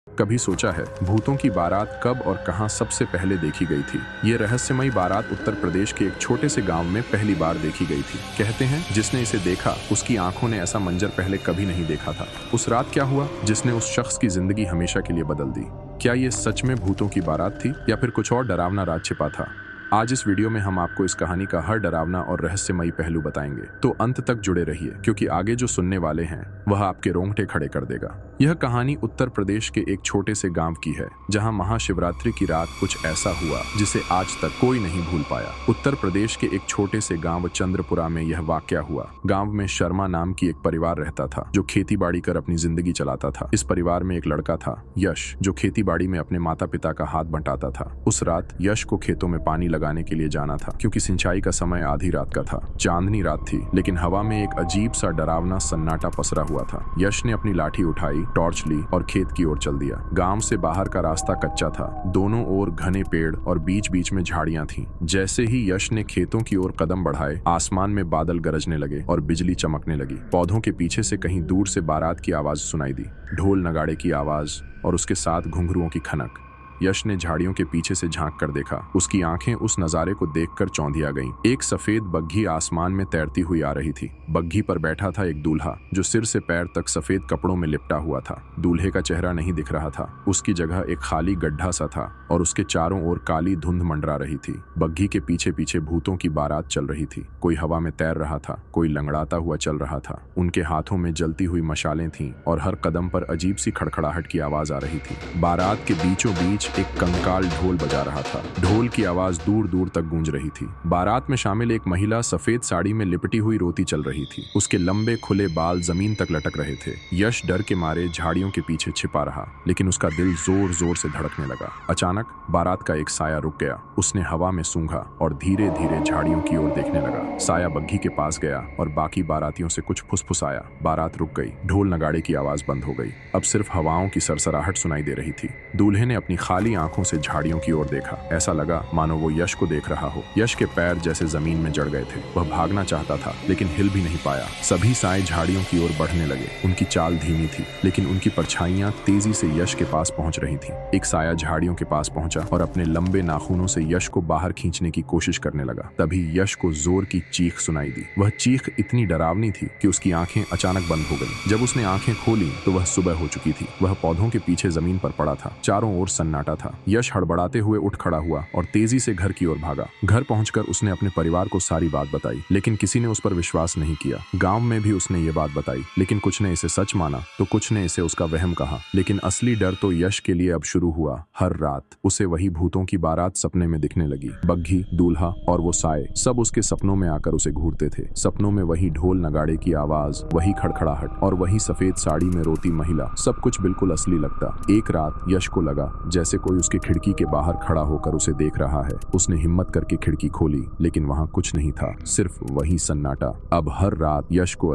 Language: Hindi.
कभी सोचा है भूतों की बारात कब और कहां सबसे पहले देखी गई थी? ये रहस्यमयी बारात उत्तर प्रदेश के एक छोटे से गांव में पहली बार देखी गई थी। कहते हैं जिसने इसे देखा उसकी आंखों ने ऐसा मंजर पहले कभी नहीं देखा था। उस रात क्या हुआ जिसने उस शख्स की जिंदगी हमेशा के लिए बदल दी? क्या ये सच में भूतों की बारात थी या फिर कुछ और डरावना राज छिपा था? आज इस वीडियो में हम आपको इस कहानी का हर डरावना और रहस्यमयी पहलू बताएंगे, तो अंत तक जुड़े रहिए क्योंकि आगे जो सुनने वाले हैं वह आपके रोंगटे खड़े कर देगा। यह कहानी उत्तर प्रदेश के एक छोटे से गांव की है जहां महाशिवरात्रि की रात कुछ ऐसा हुआ जिसे आज तक कोई नहीं भूल पाया। उत्तर प्रदेश के एक छोटे से गांव चंद्रपुरा में यह वाकया हुआ। गांव में शर्मा नाम की एक परिवार रहता था जो खेती बाड़ी कर अपनी जिंदगी चलाता था। इस परिवार में एक लड़का था यश, जो खेती बाड़ी में अपने माता पिता का हाथ बंटाता था। उस रात यश को खेतों में पानी लगाने के लिए जाना था क्योंकि सिंचाई का समय आधी रात का था। चांदनी रात थी लेकिन हवा में एक अजीब सा डरावना सन्नाटा पसरा हुआ था। यश ने अपनी लाठी उठाई, टॉर्च ली और खेत की ओर चल दिया। गांव से बाहर का रास्ता कच्चा था, दोनों ओर घने पेड़ और बीच बीच में झाड़ियां थीं। जैसे ही यश ने खेतों की ओर कदम बढ़ाए, आसमान में बादल गरजने लगे और बिजली चमकने लगी। पौधों के पीछे से कहीं दूर से बारात की आवाज सुनाई दी, ढोल नगाड़े की आवाज और उसके साथ घुंघरुओं की खनक। यश ने झाड़ियों के पीछे से झांक कर देखा। उसकी आंखें उस नजारे को देखकर चौंधिया गईं। एक सफेद बग्घी आसमान में तैरती हुई आ रही थी। बग्घी पर बैठा था एक दूल्हा जो सिर से पैर तक सफेद कपड़ों में लिपटा हुआ था। दूल्हे का चेहरा नहीं दिख रहा था, उसकी जगह एक खाली गड्ढा सा था और उसके चारों ओर काली धुंध मंडरा रही थी। बग्घी के पीछे पीछे भूतों की बारात चल रही थी। कोई हवा में तैर रहा था, कोई लंगड़ाता हुआ चल रहा था। उनके हाथों में जलती हुई मशालें थीं और हर कदम पर अजीब सी खड़खड़ाहट की आवाज आ रही थी। बारात के बीचों बीच एक कंकाल ढोल बजा रहा था। ढोल की आवाज दूर दूर तक गूंज रही थी। बारात में शामिल एक महिला सफेद साड़ी में लिपटी हुई रोती चल रही थी। उसके लंबे खुले बाल जमीन तक लटक रहे थे। यश डर के मारे झाड़ियों के पीछे छिपा रहा, लेकिन उसका दिल जोर जोर से धड़कने लगा। अचानक बारात का एक साया रुक गया। उसने हवा में सूंघा और धीरे धीरे झाड़ियों की ओर देखने लगा। साया बग्घी के पास गया और बाकी बारातियों से कुछ फुसफुसाया। बारात रुक गई। ढोल नगाड़े की आवाज बंद हो गई। अब सिर्फ हवाओं की सरसराहट सुनाई दे रही थी। दूल्हे ने अपनी खाली आंखों से झाड़ियों की ओर देखा। ऐसा लगा मानो वो यश को देख रहा हो। यश के पैर जैसे जमीन में जड़ गए थे। वह भागना चाहता था लेकिन हिल भी नहीं पाया। सभी साए झाड़ियों की ओर बढ़ने लगे। उनकी चाल धीमी थी लेकिन उनकी परछाइयां तेजी से यश के पास पहुंच रही थीं। एक साया झाड़ियों के पास पहुंचा और अपने लंबे नाखूनों से यश को बाहर खींचने की कोशिश करने लगा। तभी यश को जोर की चीख सुनाई दी। वह चीख इतनी डरावनी थी कि उसकी आंखें अचानक बंद हो गईं। जब उसने आंखें खोली तो वह सुबह हो चुकी थी। वह पौधों के पीछे जमीन पर पड़ा था। चारों ओर सन्नाटा था। यश हड़बड़ाते हुए उठ खड़ा हुआ और तेजी से घर की ओर भागा। घर पहुंचकर उसने अपने परिवार को सारी बात बताई, लेकिन किसी ने उस पर विश्वास नहीं किया। गांव में भी उसने ये बात बताई, लेकिन कुछ ने इसे सच माना तो कुछ ने इसे उसका वहम कहा। लेकिन असली डर तो यश के लिए अब शुरू हुआ। हर रात उसे वही भूतों की बारात सपने में दिखने लगी। बग्घी, दूल्हा और वो साए सब उसके सपनों में आकर उसे घूरते थे। सपनों में वही ढोल नगाड़े की आवाज, वही खड़खड़ाहट और वही सफेद साड़ी में रोती महिला। सब कुछ बिल्कुल असली लगता। एक रात यश को लगा जैसे कोई उसकी खिड़की के बाहर खड़ा होकर उसे देख रहा है। उसने हिम्मत करके खिड़की खोली लेकिन वहां कुछ नहीं था, सिर्फ वही सन्नाटा। अब हर रात यश को